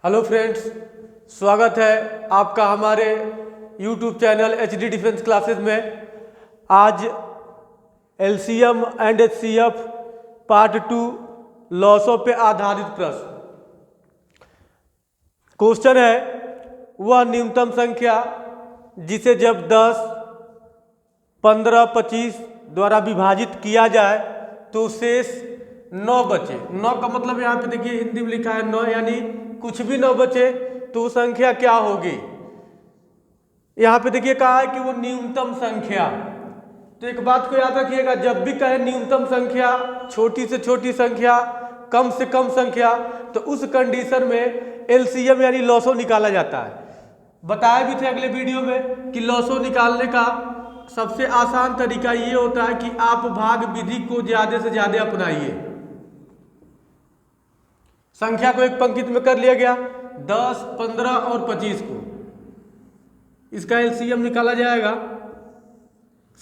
Hello friends, स्वागत है आपका हमारे YouTube channel HD defence classes में। आज LCM एंड HCF पार्ट 2 लॉसों पे आधारित प्रश्न। क्वेश्चन है वह न्यूनतम संख्या जिसे जब 10, 15, 25 द्वारा विभाजित किया जाए तो शेष 9 बचे। 9 का मतलब यहाँ पे देखिए हिंदी में लिखा है 9, यानी कुछ भी 9 बचे तो संख्या क्या होगी। यहाँ पे देखिए कहा है कि वो न्यूनतम संख्या। तो एक बात को याद रखिएगा, जब भी कहे न्यूनतम संख्या, छोटी से छोटी संख्या, कम से कम संख्या, तो उस कंडीशन में LCM यानी लॉसो निकाला जाता है। बताया भी थे अगले वीडियो में कि लॉसो निकालने का सबसे आसान तरीका ये होता है कि आप भाग विधि को ज्यादा से ज्यादा अपनाइए। संख्या को एक पंक्ति में कर लिया गया, 10, 15 और 25 को, इसका LCM निकाला जाएगा।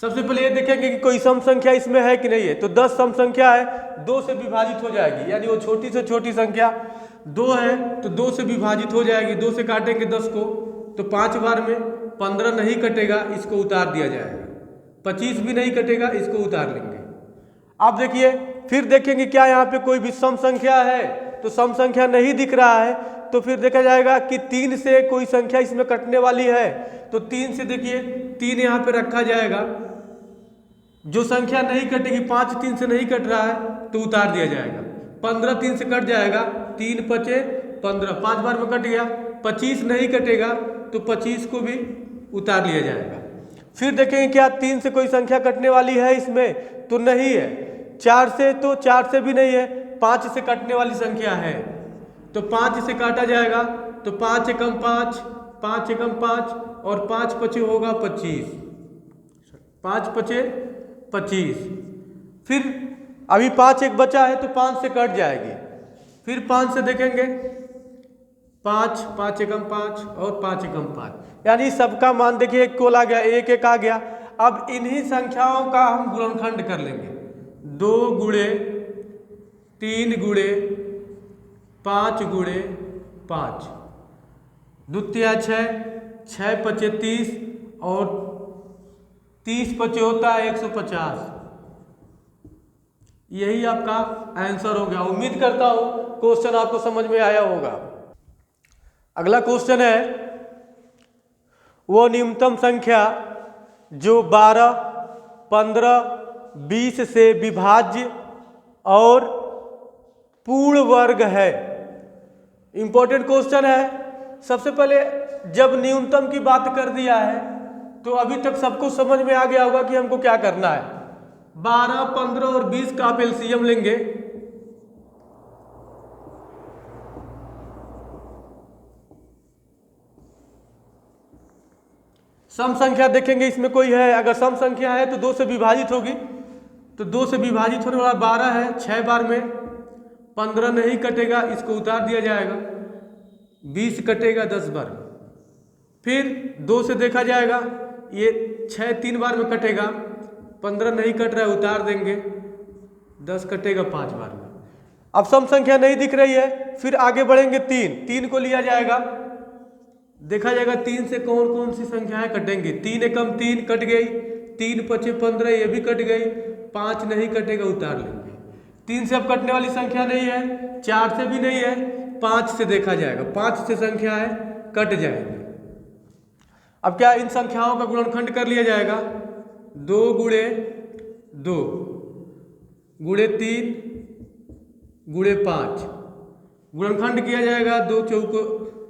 सबसे पहले ये देखेंगे कि कोई सम संख्या इसमें है कि नहीं है। तो 10 सम संख्या है, 2 से विभाजित हो जाएगी, यानी वो छोटी से छोटी संख्या 2 है तो 2 से विभाजित हो जाएगी। 2 से काटेंगे 10 को तो 5 बार में, 15 नहीं कटेगा, इसको उतार दिया जाएगा। 25 भी नहीं कटेगा, इसको उतार लेंगे। अब देखिए फिर देखेंगे क्या यहाँ पे कोई भी सम संख्या है, तो सम संख्या नहीं दिख रहा है तो फिर देखा जाएगा कि 3 से कोई संख्या इसमें कटने वाली है, तो 3 से देखिए 3 यहाँ पे रखा जाएगा। जो संख्या नहीं कटेगी, 5 3 से नहीं कट रहा है तो उतार दिया जाएगा। 15 3 से कट जाएगा, 3 5 15, 5 बार में कट गया। 25 नहीं कटेगा तो 25 को भी उतार लिया जाएगा। फिर देखेंगे क्या 3 से कोई संख्या कटने वाली है इसमें, तो नहीं है। 4 से, तो 4 से भी नहीं है। 5 से कटने वाली संख्या है तो 5 से काटा जाएगा, तो 5 एकम 5, 5 एकम 5 और 5 पचे होगा 25, 5 पचे 25। फिर अभी 5 एक बचा है तो 5 से कट जाएगी। फिर 5 से देखेंगे 5, 5 एकम 5 और 5 एकम 5, यानी सबका मान देखिए 1 को आ गया, 1 1 आ गया। अब इन्हीं संख्याओं का हम गुणनखंड कर लेंगे। 2 गुणे 3 गुणे 5 गुणे 5, द्वितीय 6, 6 पचे 30 और 30 पचे होता है 150। यही आपका आंसर हो गया। उम्मीद करता हूं क्वेश्चन आपको समझ में आया होगा। अगला क्वेश्चन है वो न्यूनतम संख्या जो 12, 15, 20 से विभाज्य और पूर्ण वर्ग है। इंपॉर्टेंट क्वेश्चन है। सबसे पहले जब न्यूनतम की बात कर दिया है तो अभी तक सबको समझ में आ गया होगा कि हमको क्या करना है। 12, 15 और 20 का आप LCM लेंगे। सम संख्या देखेंगे इसमें कोई है, अगर सम संख्या है तो 2 से विभाजित होगी, तो 2 से विभाजित होने वाला 12 है, 6 बार में। 15 नहीं कटेगा, इसको उतार दिया जाएगा। 20 कटेगा 10 बार में। फिर 2 से देखा जाएगा, ये 6 3 बार में कटेगा। 15 नहीं कट रहा है, उतार देंगे। 10 कटेगा 5 बार में। अब सम संख्या नहीं दिख रही है, फिर आगे बढ़ेंगे। 3 को लिया जाएगा, देखा जाएगा 3 से कौन कौन सी संख्याएं कटेंगी। 3 एकम 3 कट गई, 3 पचे 15 ये भी कट गई। 5 नहीं कटेगा, उतार लेंगे। 3 से अब कटने वाली संख्या नहीं है, 4 से भी नहीं है, 5 से देखा जाएगा। 5 से संख्याएं कट जाएंगी। अब क्या इन संख्याओं का गुणनखंड कर लिया जाएगा। 2 गुणे 2 गुणे 3 गुणे 5, गुणनखंड किया जाएगा। 2 चौको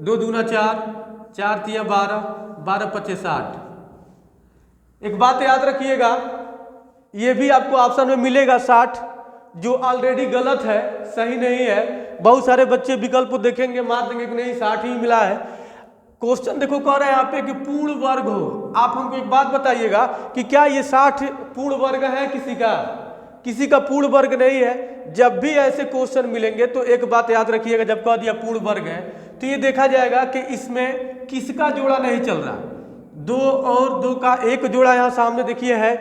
2 दूना 4, 4 तिया 12, 12 पचे 60। एक बात याद रखिएगा, ये भी आपको ऑप्शन में मिलेगा 60, जो ऑलरेडी गलत है, सही नहीं है। बहुत सारे बच्चे विकल्प देखेंगे, मार देंगे कि नहीं 60 ही मिला है। क्वेश्चन देखो कह रहा है यहाँ पे कि पूर्ण वर्ग हो। आप हमको एक बात बताइएगा कि क्या ये 60 पूर्ण वर्ग है किसी का पूर्ण वर्ग नहीं है। जब भी ऐसे क्वेश्चन मिलेंगे तो एक बात याद रखिएगा, जब कह दिया पूर्ण वर्ग है तो ये देखा जाएगा कि इसमें किसका जोड़ा नहीं चल रहा। 2 और 2 का एक जोड़ा यहाँ सामने देखिए है,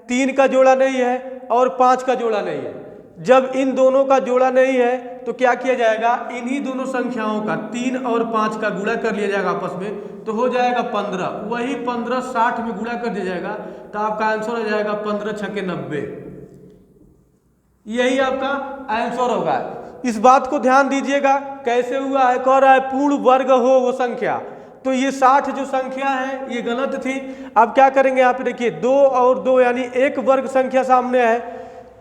3 का जोड़ा नहीं है और 5 का जोड़ा नहीं है। जब इन दोनों का जोड़ा नहीं है तो क्या किया जाएगा, इन्हीं दोनों संख्याओं का 3 और 5 का गुणा कर लिया जाएगा आपस में, तो हो जाएगा 15। वही 15 60 में गुणा कर दिया जाएगा, तो आपका आंसर हो जाएगा 15 छक्के 90। यही आपका आंसर होगा। इस बात को ध्यान दीजिएगा, कैसे हुआ है, कह रहा है पूर्ण वर्ग हो वो संख्या, तो ये 60 जो संख्या है ये गलत थी। अब क्या करेंगे, यहाँ पे देखिए 2 और 2 यानी एक वर्ग संख्या सामने है,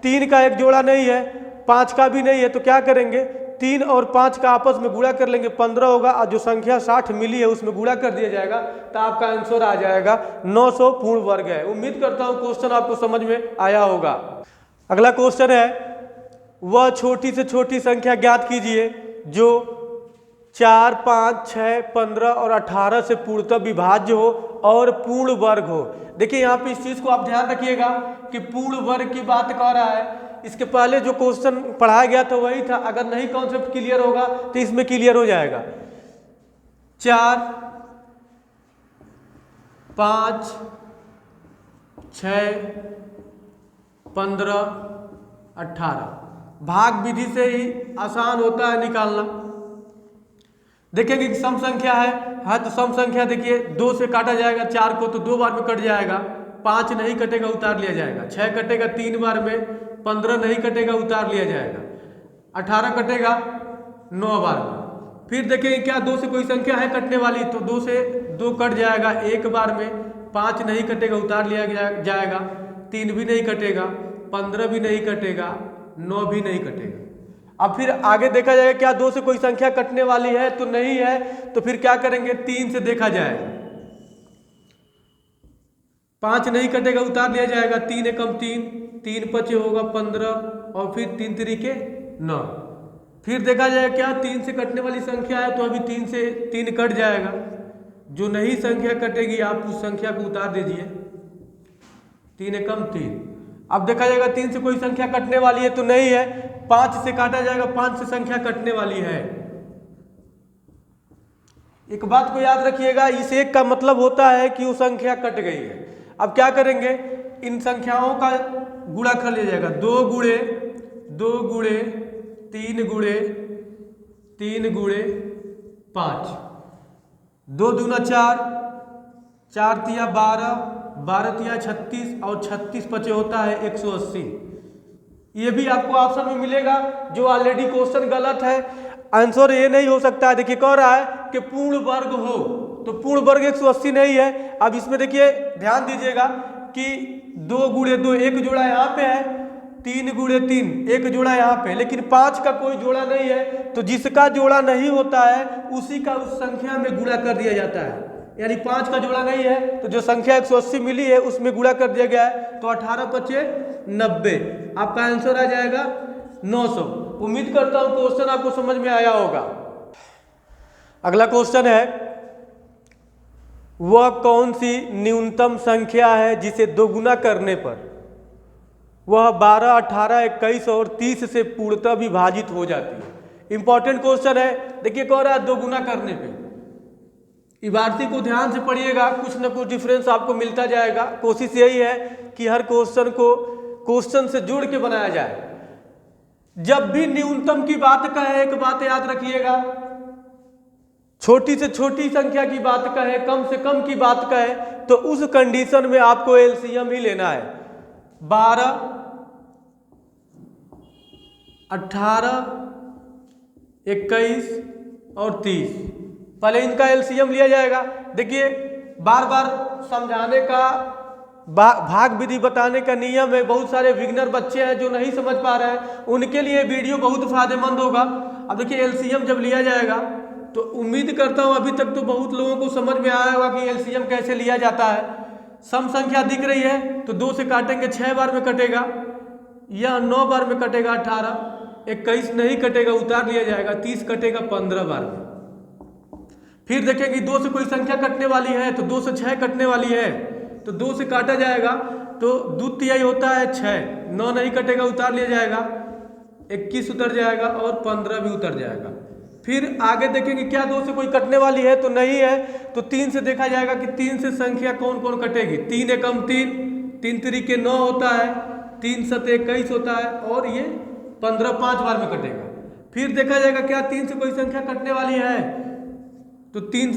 3 का एक जोड़ा नहीं है, 5 का भी नहीं है, तो क्या करेंगे 3 और 5 का आपस में गुणा कर लेंगे, 15 होगा, और जो संख्या 60 मिली है उसमें गुणा कर दिया जाएगा, तो आपका आंसर आ जाएगा 900 पूर्ण वर्ग है। उम्मीद करता हूँ क्वेश्चन आपको समझ में आया होगा। अगला क्वेश्चन है, वह छोटी से छोटी संख्या ज्ञात कीजिए जो 4, 5, 6, 15 और 18 से पूर्णतः विभाज्य हो और पूर्ण वर्ग हो। देखिए यहाँ पे इस चीज को आप ध्यान रखिएगा कि पूर्ण वर्ग की बात कर रहा है। इसके पहले जो क्वेश्चन पढ़ाया गया था वही था, अगर नहीं कॉन्सेप्ट क्लियर होगा तो इसमें क्लियर हो जाएगा। 4, 5, 6, 15, 18 भाग विधि से ही आसान होता है निकालना। देखेंगे कि सम संख्या है तो सम संख्या देखिए 2 से काटा जाएगा, 4 को तो 2 बार में कट जाएगा, 5 नहीं कटेगा उतार लिया जाएगा, 6 कटेगा 3 बार में, 15 नहीं कटेगा उतार लिया जाएगा, 18 कटेगा 9 बार में। फिर देखेंगे क्या 2 से कोई संख्या है कटने वाली, तो 2 से 2 कट जाएगा 1 बार में, 5 नहीं कटेगा उतार लिया जाएगा, 3 भी नहीं कटेगा, 15 भी नहीं कटेगा, 9 भी नहीं कटेगा। अब फिर आगे देखा जाएगा क्या 2 से कोई संख्या कटने वाली है, तो नहीं है, तो फिर क्या करेंगे 3 से देखा जाएगा, 5 नहीं कटेगा उतार लिया जाएगा, 3 एकम 3, 3 पचे होगा 15 और फिर 3 तरीके 9। फिर देखा जाएगा क्या 3 से कटने वाली संख्या है, तो अभी 3 से 3 कट जाएगा, जो नहीं संख्या कटेगी आप उस संख्या को उतार दीजिए, 3 एकम 3। अब देखा जाएगा 3 से कोई संख्या कटने वाली है, तो नहीं है, 5 से काटा जाएगा, 5 से संख्या कटने वाली है। एक बात को याद रखिएगा, इस एक का मतलब होता है कि वो संख्या कट गई है। अब क्या करेंगे, इन संख्याओं का गुणा कर लिया जाएगा, 2 गुणे 2 गुणे 3 गुणे 3 गुणे 5, 2 दूना 4, 4 तिया 12, 12 तिया 36 और 36 पचे होता है 180। ये भी आपको ऑप्शन में मिलेगा, जो ऑलरेडी क्वेश्चन गलत है, आंसर ये नहीं हो सकता है। देखिए कह रहा है कि पूर्ण वर्ग हो, तो पूर्ण वर्ग 180 नहीं है। अब इसमें देखिए ध्यान दीजिएगा कि 2 गुणे 2 एक जोड़ा यहाँ पे है, 3 गुणे 3 एक जोड़ा यहाँ पे, लेकिन 5 का कोई जोड़ा नहीं है, तो जिसका जोड़ा नहीं होता है उसी का उस संख्या में गुणा कर दिया जाता है। यानी 5 का जोड़ा नहीं है, तो जो संख्या 180 मिली है उसमें गुणा कर दिया गया है, तो 18 पचे 90, आपका आंसर आ जाएगा 900। उम्मीद करता हूं क्वेश्चन आपको समझ में आया होगा। अगला क्वेश्चन है, वह कौन सी न्यूनतम संख्या है जिसे दोगुना करने पर वह 12, 18, 21 और 30 से पूर्णतः विभाजित हो जाती है। इंपॉर्टेंट क्वेश्चन है। देखिए कह रहा है दोगुना करने पे, इबारती को ध्यान से पढ़िएगा, कुछ न कुछ डिफरेंस आपको मिलता जाएगा। कोशिश यही है कि हर क्वेश्चन को क्वेश्चन से जोड़ के बनाया जाए। जब भी न्यूनतम की बात कहे, एक बात याद रखिएगा, छोटी से छोटी संख्या की बात कहे, कम से कम की बात कहे, तो उस कंडीशन में आपको एलसीएम ही लेना है। 12, 18, 21 और 30, पहले इनका एलसीएम लिया जाएगा। देखिए बार बार समझाने का, भाग विधि बताने का नियम है। बहुत सारे बिगिनर बच्चे हैं जो नहीं समझ पा रहे हैं, उनके लिए वीडियो बहुत फायदेमंद होगा। अब देखिए एलसीएम जब लिया जाएगा तो उम्मीद करता हूं अभी तक तो बहुत लोगों को समझ में आया होगा कि एलसीएम कैसे लिया जाता है। सम संख्या दिख रही है तो 2 से काटेंगे 6 बार में कटेगा, या 9 बार में कटेगा 18, 21 नहीं कटेगा उतार लिया जाएगा, 30 कटेगा 15 बार में। फिर देखेंगे 2 से कोई संख्या कटने वाली है तो 2 से 6 कटने वाली है, तो 2 से काटा जाएगा तो 2 तिहाई होता है 6, 9 नहीं कटेगा उतार लिया जाएगा, 21 उतर जाएगा और 15 भी उतर जाएगा। फिर आगे देखेंगे क्या 2 से कोई कटने वाली है तो नहीं है, तो 3 से देखा जाएगा कि 3 से संख्या कौन कौन कटेगी। 3 एकम 3, 3 तरीके 9 होता है, 3 सत 21 होता है और ये 15 5 बार में कटेगा। फिर देखा जाएगा क्या 3 से कोई संख्या कटने वाली है, तो 3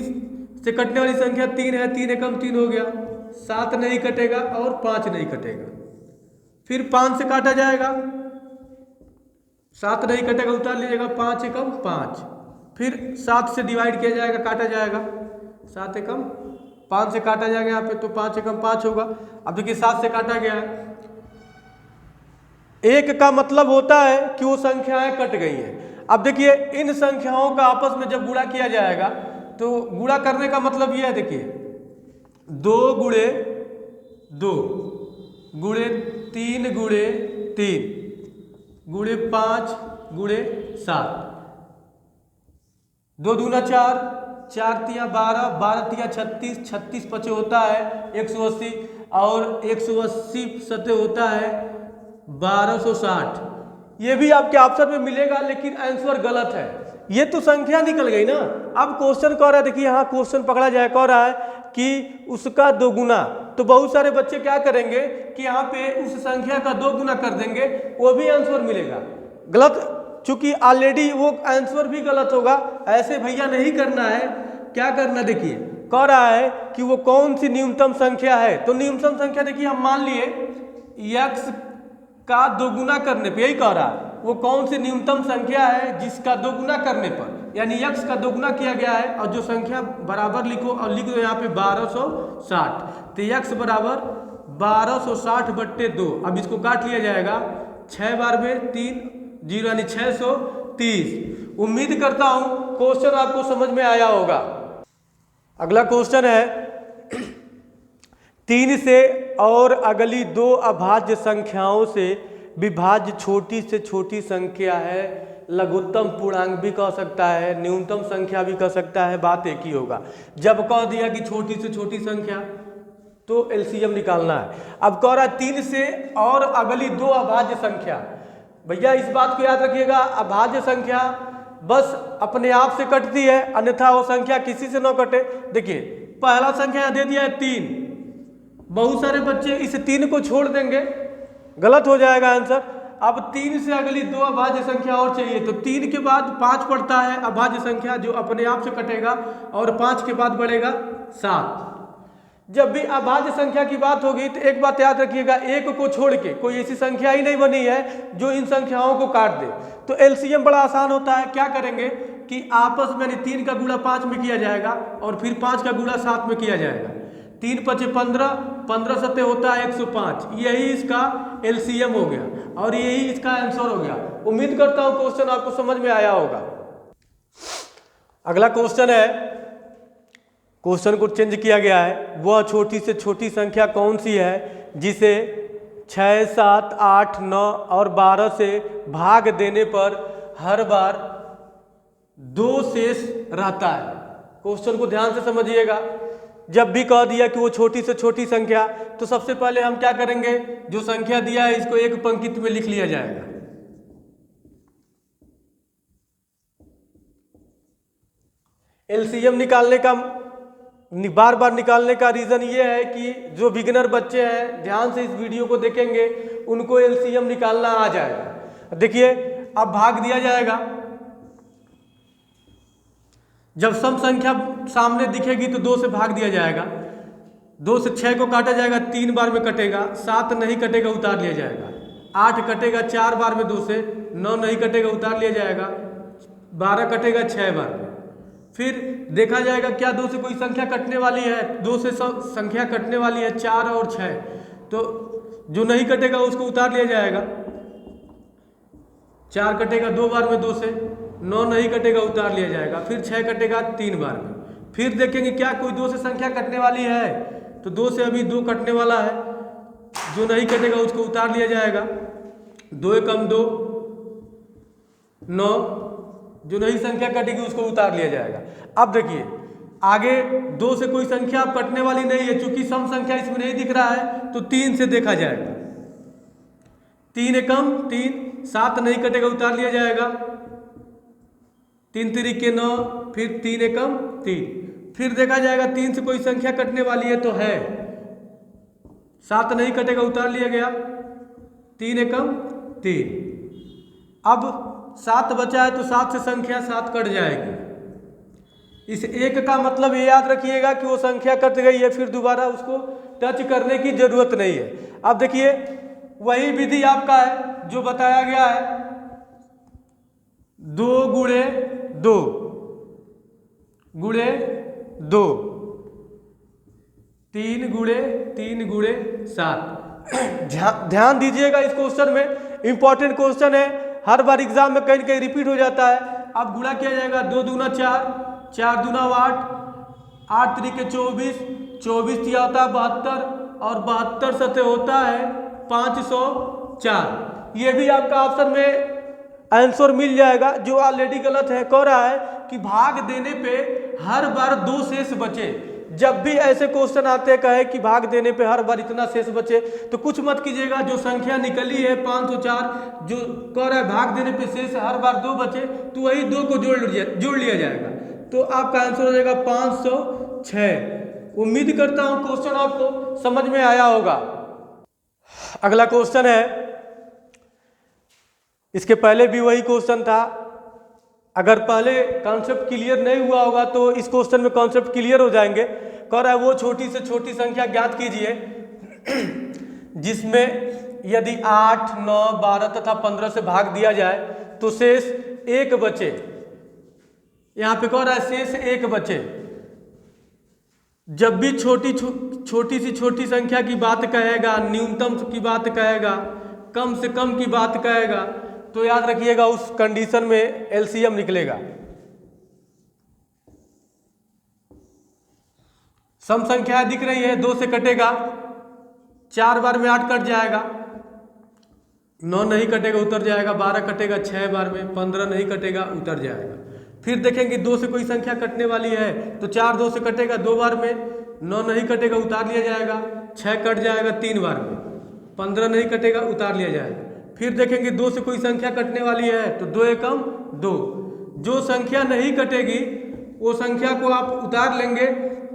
से कटने वाली संख्या 3 है, 3 एकम 3 हो गया, 7 नहीं कटेगा और 5 नहीं कटेगा। फिर 5 से काटा जाएगा, 7 नहीं कटेगा उतार लीजिएगा, 5 एकम 5। फिर 7 से डिवाइड किया जाएगा, काटा जाएगा, 7 एकम 5 से काटा जाएगा यहाँ पे, तो 5 एकम 5 होगा। अब देखिए 7 से काटा गया है, 1 का मतलब होता है कि वो संख्याएं कट गई हैं। अब देखिए इन संख्याओं का आपस में जब गुणा किया जाएगा तो गुणा करने का मतलब ये है, देखिए 2 गुणे 2 गुणे 3 गुणे 3 गुणे 5 गुणे 7, 2 दूना 4, 4 तिया 12, 12 तिया 36, 36 पचे होता है 180 और 180 सते होता है 1260। ये भी आपके ऑप्शन में मिलेगा, लेकिन आंसर गलत है। ये तो संख्या निकल गई ना। अब क्वेश्चन कह रहा है, देखिए यहाँ क्वेश्चन पकड़ा जाए, कह रहा है कि उसका 2 गुना, तो बहुत सारे बच्चे क्या करेंगे कि यहाँ पे उस संख्या का 2 गुना कर देंगे, वो भी आंसर मिलेगा। गलत, चूंकि ऑलरेडी वो आंसर भी गलत होगा। ऐसे भैया नहीं करना है। क्या करना, देखिए कह रहा है कि वो कौन सी न्यूनतम संख्या है, तो न्यूनतम संख्या देखिए हम मान लिए x का 2 गुना करने पे, यही कह रहा है वो कौन सी न्यूनतम संख्या है जिसका 2 गुना करने पर, यानी x का 2 गुना किया गया है, और जो संख्या बराबर लिखो और लिख दो यहाँ पे 1260, तो x बराबर 1260/2। अब इसको काट लिया जाएगा, 6 बार में 3 जीरो यानी 630। उम्मीद करता हूं क्वेश्चन आपको समझ में आया होगा। अगला क्वेश्चन है, 3 से और अगली 2 अभाज्य संख्याओं से विभाज्य छोटी से छोटी संख्या है, लघुत्तम पूर्णांक भी कह सकता है, न्यूनतम संख्या भी कह सकता है, बात एक ही होगा। जब कह दिया कि छोटी से छोटी संख्या तो एलसीएम निकालना है। अब कह रहा है 3 से और अगली 2 अभाज्य संख्या। भैया इस बात को याद रखिएगा, अभाज्य संख्या बस अपने आप से कटती है, अन्यथा वो संख्या किसी से न कटे। देखिए पहला संख्या दे दिया है 3, बहुत सारे बच्चे इस 3 को छोड़ देंगे, गलत हो जाएगा आंसर। अब 3 से अगली 2 अभाज्य संख्या और चाहिए, तो 3 के बाद 5 पड़ता है अभाज्य संख्या जो अपने आप से कटेगा, और 5 के बाद बढ़ेगा 7। जब भी अभाज्य संख्या की बात होगी तो एक बात याद रखिएगा, 1 को छोड़ के कोई ऐसी संख्या ही नहीं बनी है जो इन संख्याओं को काट दे। तो एलसीएम बड़ा आसान होता है। क्या करेंगे कि आपस में 3 का गुणा 5 में किया जाएगा और फिर 5 का गुणा 7 में किया जाएगा। 3 पचे 15, 15 सत्ते होता है 105। यही इसका एलसीएम हो गया और यही इसका आंसर हो गया। उम्मीद करता हूं क्वेश्चन आपको समझ में आया होगा। अगला क्वेश्चन है, क्वेश्चन को चेंज किया गया है। वह छोटी से छोटी संख्या कौन सी है जिसे 6, 7, 8, 9 और 12 से भाग देने पर हर बार 2 शेष रहता है। क्वेश्चन को ध्यान से समझिएगा। जब भी कह दिया कि वो छोटी से छोटी संख्या, तो सबसे पहले हम क्या करेंगे, जो संख्या दिया है इसको एक पंक्ति में लिख लिया जाएगा। एलसीएम निकालने का, बार बार निकालने का रीजन ये है कि जो बिगिनर बच्चे हैं ध्यान से इस वीडियो को देखेंगे, उनको एलसीएम निकालना आ जाएगा। देखिए अब भाग दिया जाएगा। जब सम संख्या सामने दिखेगी तो 2 से भाग दिया जाएगा। 2 से 6 को काटा जाएगा, 3 बार में कटेगा। 7 नहीं कटेगा, उतार लिया जाएगा। 8 कटेगा 4 बार में 2 से। 9 नहीं कटेगा, उतार लिया जाएगा। 12 कटेगा 6 बार में। फिर देखा जाएगा क्या 2 से कोई संख्या कटने वाली है। 2 से संख्या कटने वाली है 4 और 6, तो जो नहीं कटेगा उसको उतार लिया जाएगा। 4 कटेगा 2 बार में 2 से। 9 नहीं कटेगा, उतार लिया जाएगा। फिर 6 कटेगा 3 बार में। फिर देखेंगे क्या कोई 2 से संख्या कटने वाली है, तो 2 से अभी 2 कटने वाला है, जो नहीं कटेगा उसको उतार लिया जाएगा। 2 एकम 2, 9, जो नई संख्या कटेगी उसको उतार लिया जाएगा। अब देखिए आगे 2 से कोई संख्या अब कटने वाली नहीं है, चूंकि सम संख्या इसमें नहीं दिख रहा है, तो 3 से देखा जाएगा। 3 एकम 3, 7 नहीं कटेगा, उतार लिया जाएगा। 3 तिरिके 9, फिर 3 एकम 3। फिर देखा जाएगा 3 से कोई संख्या कटने वाली है तो है। 7 नहीं कटेगा, उतार लिया गया। 3 एकम 3। अब 7 बचा है तो 7 से संख्या 7 कट जाएगी। इस 1 का मतलब ये याद रखिएगा कि वो संख्या कट गई है, फिर दोबारा उसको टच करने की जरूरत नहीं है। अब देखिए वही विधि आपका है जो बताया गया है, 2 गुणे 2 गुणे 2, 3 गुणे 3 गुणे 7। ध्यान दीजिएगा इस क्वेश्चन में, इंपॉर्टेंट क्वेश्चन है, हर बार एग्जाम में कहीं न कहीं रिपीट हो जाता है। अब गुणा किया जाएगा, 2 दूना 4, 4 दूना 8, 8 तरीके 24, 24 तिया होता है 72 और 72 सतह होता है 504। ये भी आपका ऑप्शन में आंसर मिल जाएगा, जो ऑलरेडी गलत है। कह रहा है कि भाग देने पे हर बार 2 शेष बचे। जब भी ऐसे क्वेश्चन आते हैं कहे कि भाग देने पे हर बार इतना शेष बचे, तो कुछ मत कीजिएगा, जो संख्या निकली है 504, जो कह रहा है भाग देने पे शेष हर बार 2 बचे, तो वही 2 को जोड़ लिया जाएगा, तो आपका आंसर हो जाएगा 506। उम्मीद करता हूं क्वेश्चन आपको समझ में आया होगा। अगला क्वेश्चन है, इसके पहले भी वही क्वेश्चन था। अगर पहले कॉन्सेप्ट क्लियर नहीं हुआ होगा तो इस क्वेश्चन में कॉन्सेप्ट क्लियर हो जाएंगे। कह रहा है वो छोटी से छोटी संख्या ज्ञात कीजिए जिसमें यदि 8, 9, 12 तथा 15 से भाग दिया जाए तो शेष 1 बचे। यहाँ पे कह रहा है शेष 1 बचे। जब भी छोटी सी छोटी संख्या की बात कहेगा, न्यूनतम की बात कहेगा, कम से कम की बात कहेगा, तो याद रखिएगा उस कंडीशन में एलसीएम निकलेगा। सम संख्या दिख रही है, 2 से कटेगा, 4 बार में 8 कट जाएगा, 9 नहीं कटेगा उतर जाएगा, 12 कटेगा 6 बार में, 15 नहीं कटेगा उतर जाएगा। फिर देखेंगे 2 से कोई संख्या कटने वाली है तो 4 2 से कटेगा 2 बार में, 9 नहीं कटेगा उतार लिया जाएगा, 6 कट जाएगा 3 बार में, 15 नहीं कटेगा उतार लिया जाएगा। फिर देखेंगे 2 से कोई संख्या कटने वाली है तो 2 एकम 2। जो संख्या नहीं कटेगी वो संख्या को आप उतार लेंगे।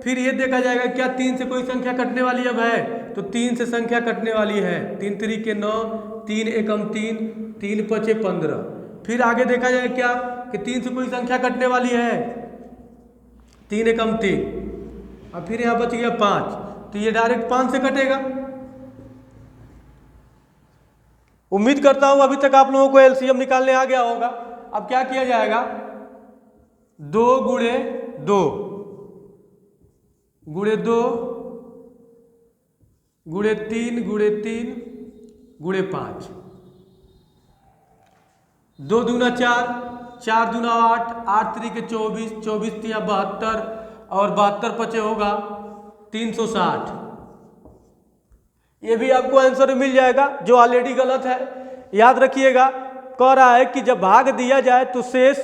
फिर ये देखा जाएगा क्या 3 से कोई संख्या कटने वाली अब है, तो 3 से संख्या कटने वाली है, 3 तरीके 9, 3 एकम 3, 3 पचे 15। फिर आगे देखा जाए क्या कि 3 से कोई संख्या कटने वाली है, 3 एकम 3, और फिर यहाँ बच गया 5, तो ये डायरेक्ट 5 से कटेगा। उम्मीद करता हूं अभी तक आप लोगों को एलसीएम निकालने आ गया होगा। अब क्या किया जाएगा, 2 गुणे 2 गुणे 2 गुणे 3 गुणे 3 गुणे 5, 2 दूना 4, 4 दूना 8, 8 तरीके 24, 24 तिया 72 और 72 पचे होगा 360। ये भी आपको आंसर मिल जाएगा, जो ऑलरेडी गलत है। याद रखिएगा, कह रहा है कि जब भाग दिया जाए तो शेष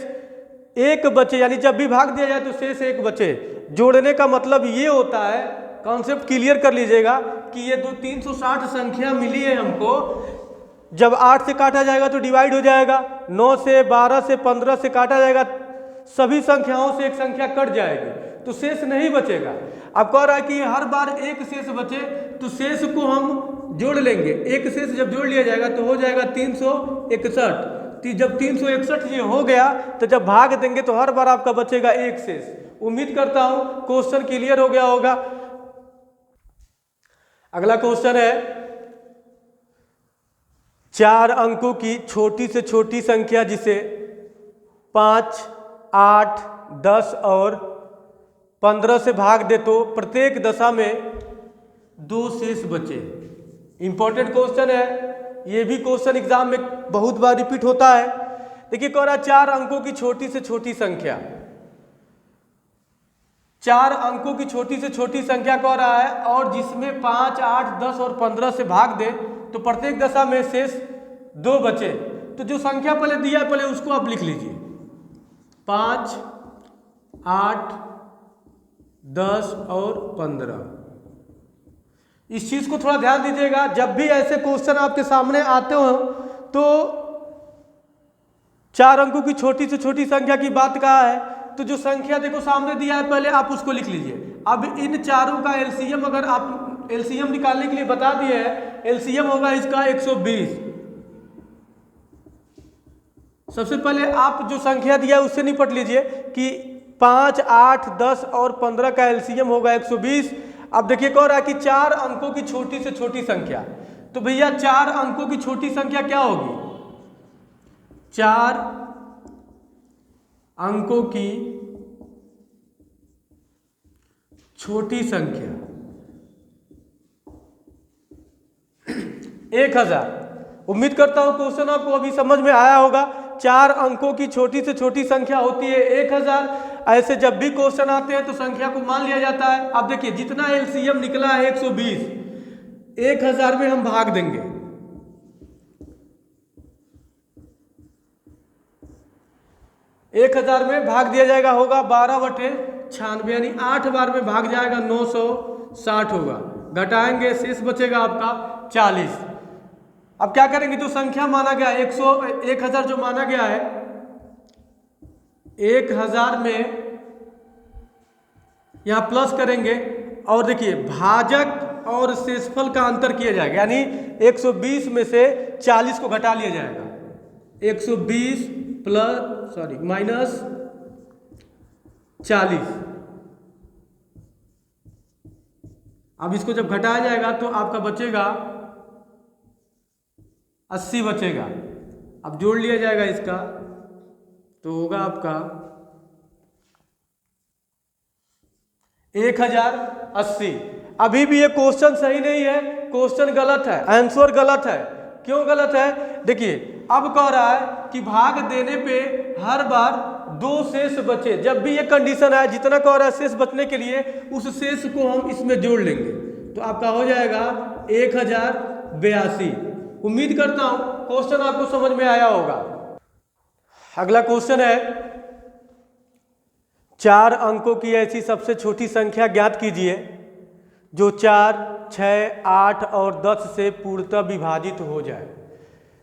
1 बचे, यानी जब भी भाग दिया जाए तो शेष 1 बचे। जोड़ने का मतलब ये होता है, कॉन्सेप्ट क्लियर कर लीजिएगा कि ये 360 संख्या मिली है हमको, जब 8 से काटा जाएगा तो डिवाइड हो जाएगा, 9 से 12 से 15 से काटा जाएगा, सभी संख्याओं से एक संख्या कट जाएगी तो शेष नहीं बचेगा। अब कह रहा है कि हर बार 1 शेष बचे तो शेष को हम जोड़ लेंगे। 1 शेष जब जोड़ लिया जाएगा तो हो जाएगा 361। जब 361 ये हो गया तो जब भाग देंगे तो हर बार आपका बचेगा 1 शेष। उम्मीद करता हूं क्वेश्चन क्लियर हो गया होगा। अगला क्वेश्चन है, 4 अंकों की छोटी से छोटी संख्या जिसे 5, 8, 10 और 15 से भाग दे तो प्रत्येक दशा में 2 शेष बचे। इंपॉर्टेंट क्वेश्चन है, ये भी क्वेश्चन एग्जाम में बहुत बार रिपीट होता है। देखिए कह रहा है 4 अंकों की छोटी से छोटी संख्या, 4 अंकों की छोटी से छोटी संख्या कह रहा है, और जिसमें 5, 8, 10 और 15 से भाग दे तो प्रत्येक दशा में शेष 2 बचे। तो जो संख्या पहले दिया है पहले उसको आप लिख लीजिए, 5, 8, 10 और 15। इस चीज को थोड़ा ध्यान दीजिएगा, जब भी ऐसे क्वेश्चन आपके सामने आते हो तो 4 अंकों की छोटी से छोटी संख्या की बात कहा है, तो जो संख्या देखो सामने दिया है पहले आप उसको लिख लीजिए। अब इन चारों का एलसीएम अगर आप एलसीएम निकालने के लिए बता दिए हैं, एलसीएम होगा इसका 120। सबसे पहले आप जो संख्या दिया है उससे निपट लीजिए कि 5, 8, 10 और 15 का एलसीएम होगा 120। अब देखिए कह रहा है कि 4 अंकों की छोटी से छोटी संख्या, तो भैया 4 अंकों की छोटी संख्या क्या होगी? 4 अंकों की छोटी संख्या 1000। उम्मीद करता हूं क्वेश्चन आपको अभी समझ में आया होगा। 4 अंकों की छोटी से छोटी संख्या होती है 1000। ऐसे जब भी क्वेश्चन आते हैं तो संख्या को मान लिया जाता है। अब देखिए जितना एलसीएम निकला है 120, 1000 में हम भाग देंगे। एक 1000 में भाग दिया जाएगा, होगा 12/96, यानी 8 बार में भाग जाएगा, 960 होगा। घटाएंगे, शेष बचेगा आपका 40। अब क्या करेंगे, जो संख्या माना गया 1000 जो माना गया है, 1000 में यहां प्लस करेंगे और देखिए भाजक और शेषफल का अंतर किया जाएगा, यानी 120 में से 40 को घटा लिया जाएगा। 120 माइनस 40। अब इसको जब घटाया जाएगा तो आपका बचेगा 80 बचेगा। अब जोड़ लिया जाएगा इसका, तो होगा आपका 1080। अभी भी ये क्वेश्चन सही नहीं है, क्वेश्चन गलत है, आंसर गलत है। क्यों गलत है? देखिए अब कह रहा है कि भाग देने पे हर बार 2 शेष बचे। जब भी ये कंडीशन है, जितना कह रहा है शेष बचने के लिए, उस शेष को हम इसमें जोड़ लेंगे, तो आपका हो जाएगा 1082। उम्मीद करता हूं क्वेश्चन आपको समझ में आया होगा। अगला क्वेश्चन है, 4 अंकों की ऐसी सबसे छोटी संख्या ज्ञात कीजिए जो 4, 6, 8 और 10 से पूर्णतः विभाजित हो जाए।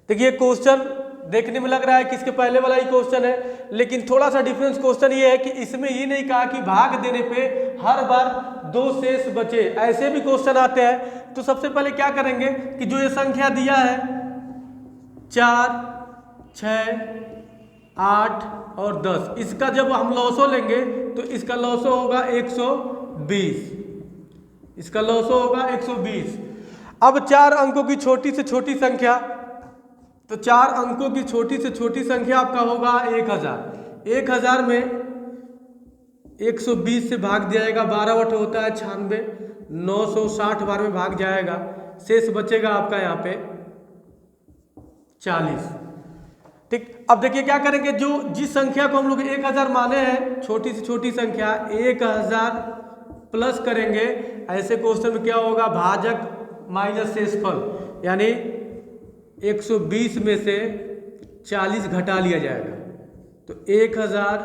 देखिए क्वेश्चन देखने में लग रहा है कि इसके पहले वाला ही क्वेश्चन है, लेकिन थोड़ा सा डिफरेंस क्वेश्चन ये है कि इसमें ये नहीं कहा कि भाग देने पे हर बार 2 शेष बचे। ऐसे भी क्वेश्चन आते हैं। तो सबसे पहले क्या करेंगे कि जो ये संख्या दिया है 4, 6, 8 और 10, इसका जब हम लॉसो लेंगे तो इसका लॉसो होगा 120। इसका लॉसो होगा 120। अब 4 अंकों की छोटी से छोटी संख्या, तो 4 अंकों की छोटी से छोटी संख्या आपका होगा 1000। 1000 में 120 से भाग दिया जाएगा, 12 होता है 96, 960 बार में भाग जाएगा, शेष बचेगा आपका यहाँ पे 40। ठीक, अब देखिए क्या करेंगे, जो जिस संख्या को हम लोग 1000 माने हैं, छोटी से छोटी संख्या 1000 प्लस करेंगे। ऐसे क्वेश्चन में क्या होगा, भाजक माइनस शेषफल, यानी 120 में से 40 घटा लिया जाएगा, तो 1000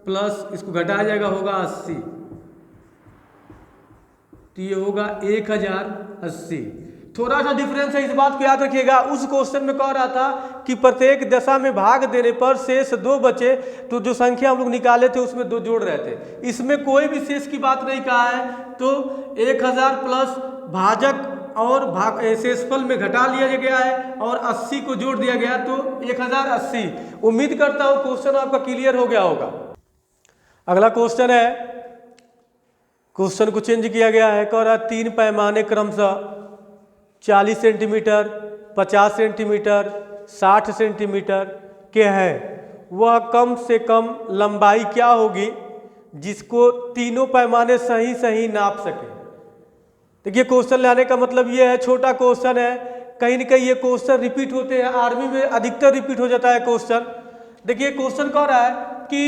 प्लस इसको घटाया जाएगा, होगा 80, तो ये होगा 1080। थोड़ा सा डिफरेंस है, इस बात को याद रखिएगा। उस क्वेश्चन में कह रहा था कि प्रत्येक दशा में भाग देने पर शेष 2 बचे, तो जो संख्या हम लोग निकाले थे उसमें 2 जोड़ रहे थे। इसमें कोई भी शेष की बात नहीं कहा है, तो 1000 प्लस भाजक और शेषफल में घटा लिया गया है और 80 को जोड़ दिया गया, तो 1080। उम्मीद करता हूं क्वेश्चन आपका क्लियर हो गया होगा। अगला क्वेश्चन है, क्वेश्चन को चेंज किया गया है। कह रहा 3 पैमाने क्रमशः 40 सेंटीमीटर, 50 सेंटीमीटर, 60 सेंटीमीटर के हैं, वह कम से कम लंबाई क्या होगी जिसको तीनों पैमाने सही सही नाप सके। देखिए क्वेश्चन लाने का मतलब ये है, छोटा क्वेश्चन है, कहीं ना कहीं ये क्वेश्चन रिपीट होते हैं, आर्मी में अधिकतर रिपीट हो जाता है क्वेश्चन। देखिए क्वेश्चन कह रहा है कि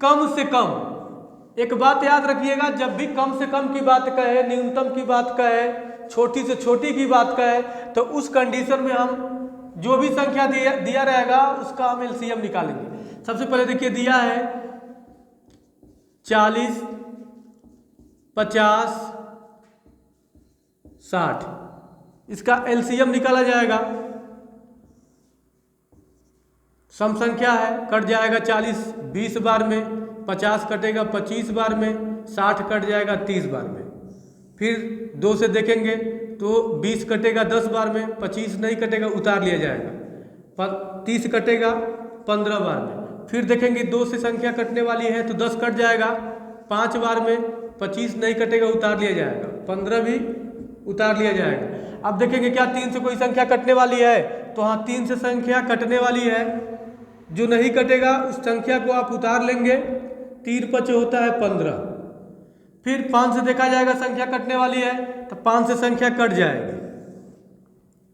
कम से कम, एक बात याद रखिएगा, जब भी कम से कम की बात कहे, न्यूनतम की बात कहे, छोटी से छोटी की बात कहे, तो उस कंडीशन में हम जो भी संख्या दिया रहेगा उसका हम एलसीएम निकालेंगे। सबसे पहले देखिए दिया है 40, 50, 60, इसका एलसीएम निकाला जाएगा। सम संख्या है, कट जाएगा 40 20 बार में, 50 कटेगा 25 बार में, 60 कट जाएगा 30 बार में। फिर 2 से देखेंगे तो 20 कटेगा 10 बार में, 25 नहीं कटेगा, उतार लिया जाएगा। 30 कटेगा 15 बार में। फिर देखेंगे 2 से संख्या कटने वाली है तो 10 कट जाएगा 5 बार में, 25 नहीं कटेगा, उतार लिया जाएगा, 15 भी उतार लिया जाएगा। अब देखेंगे क्या 3 से कोई संख्या कटने वाली है, तो हाँ 3 से संख्या कटने वाली है, जो नहीं कटेगा उस संख्या को आप उतार लेंगे, 3 5 होता है 15। फिर 5 से देखा जाएगा संख्या कटने वाली है तो 5 से संख्या कट जाएगी,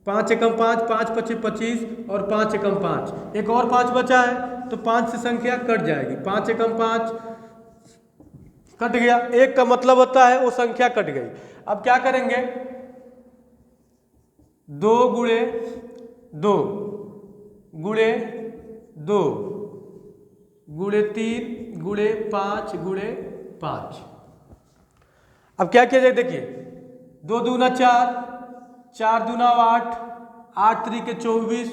5 एकम 5, 5 पचे 25 और 5 एकम 5, एक और 5 बचा है तो 5 से संख्या कट जाएगी, 5 एकम 5 कट गया, 1 का मतलब होता है वो संख्या कट गई। अब क्या करेंगे, 2 गुणे 2 गुणे 2 गुणे 3 गुणे 5 गुणे 5। अब क्या किया जाए, देखिए 2 दूना 4, 4 दूना 8, 8 त्रिक 24,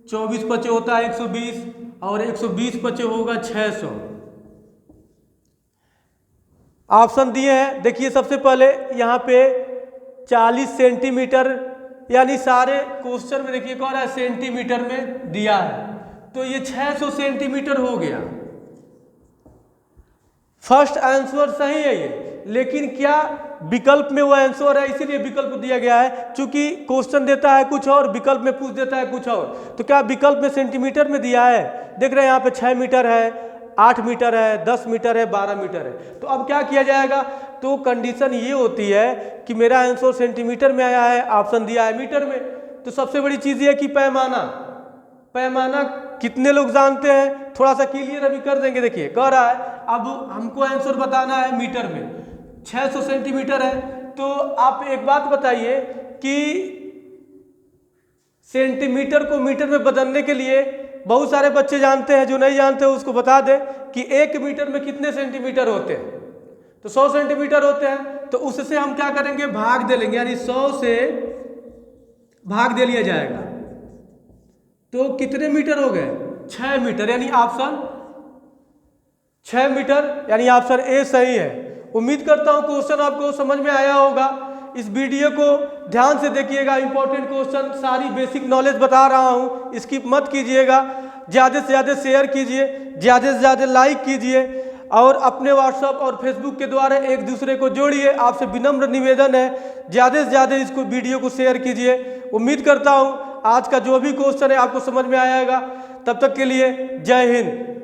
24 पचे होता है 120 और 120 पचे होगा 600। ऑप्शन दिए हैं, देखिए सबसे पहले यहाँ पे 40 सेंटीमीटर, यानी सारे क्वेश्चन में देखिए कौन है सेंटीमीटर में दिया है, तो ये 600 सेंटीमीटर हो गया। फर्स्ट आंसर सही है ये, लेकिन क्या विकल्प में वो आंसर है, इसीलिए विकल्प दिया गया है, क्योंकि क्वेश्चन देता है कुछ और, विकल्प में पूछ देता है कुछ और। तो क्या विकल्प में सेंटीमीटर में दिया है, देख रहे हैं यहाँ पे 6 मीटर है, 8 मीटर है, 10 मीटर है, 12 मीटर है। तो अब क्या किया जाएगा, तो कंडीशन ये होती है कि मेरा आंसर सेंटीमीटर में आया है, ऑप्शन दिया है मीटर में, तो सबसे बड़ी चीज़ ये है कि पैमाना, पैमाना कितने लोग जानते हैं, थोड़ा सा क्लियर अभी कर देंगे। देखिए कह रहा है अब हमको आंसर बताना है मीटर में, 600 सेंटीमीटर है, तो आप एक बात बताइए कि सेंटीमीटर को मीटर में बदलने के लिए बहुत सारे बच्चे जानते हैं, जो नहीं जानते उसको बता दें कि 1 मीटर में कितने सेंटीमीटर होते हैं, तो 100 सेंटीमीटर होते हैं, तो उससे हम क्या करेंगे भाग दे लेंगे, यानी 100 से भाग दे लिया जाएगा, तो कितने मीटर हो गए 6 मीटर, यानी ऑप्शन 6 मीटर, यानी ऑप्शन ए सही है। उम्मीद करता हूं क्वेश्चन आपको समझ में आया होगा। इस वीडियो को ध्यान से देखिएगा, इंपॉर्टेंट क्वेश्चन, सारी बेसिक नॉलेज बता रहा हूं, स्किप मत कीजिएगा, ज़्यादा से ज़्यादा शेयर कीजिए, ज़्यादा से ज़्यादा लाइक कीजिए और अपने व्हाट्सएप और फेसबुक के द्वारा एक दूसरे को जोड़िए। आपसे विनम्र निवेदन है, ज़्यादा से ज़्यादा इसको वीडियो को शेयर कीजिए। उम्मीद करता हूँ आज का जो भी क्वेश्चन है आपको समझ में आएगा। तब तक के लिए जय हिंद।